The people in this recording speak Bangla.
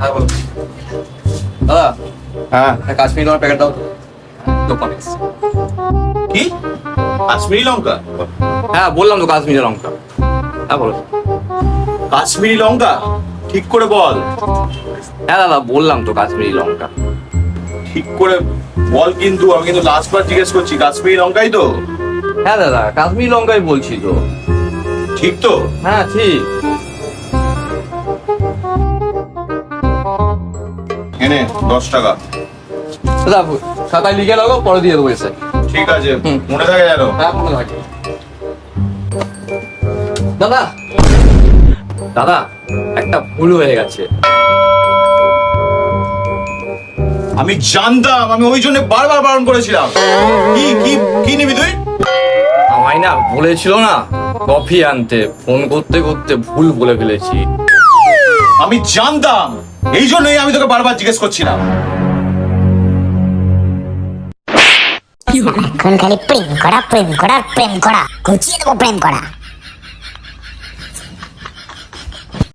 হ্যাঁ বলো দাদা। হ্যাঁ কাশ্মীরি লঙ্কার প্যাকেট দাও দোকানে। কি কাশ্মীরি লঙ্কা? হ্যাঁ বললাম তো কাশ্মীরি লঙ্কা। হ্যাঁ বলো। কাশ্মীরি লঙ্কা ঠিক করে বল। হ্যাঁ দাদা বললাম তো কাশ্মীরি লঙ্কা। ঠিক করে বল, কিন্তু আমি কিন্তু লাস্ট বার জিজ্ঞেস করছি, কাশ্মীরি লঙ্কাই তো? হ্যাঁ দাদা কাশ্মীরি লঙ্কাই বলছি তো। ঠিক তো? হ্যাঁ ঠিক। এনে 10 টাকা। দাদা খাতায় লিখে লাগো, পরে দিয়ে দেবো এসে। ঠিক আছে, মনে থাকে যেন। হ্যাঁ মনে থাকে। দাদা দাদা একটা ভুল হয়ে গেছে। আমি জানতাম, আমি ওই জন্য বারবার বারণ করেছিলাম। কি কি কি নিবি তুই? আমায় না বলেছিল না কফি আনতে, ফোন করতে করতে ভুল বলে ফেলেছি। আমি জানতাম, এই জন্যই আমি তোকে বারবার জিজ্ঞেস করছিলাম। এখন খালি প্রেম করা প্রেম করা প্রেম করা, ঘুচিয়ে দেবো প্রেম করা।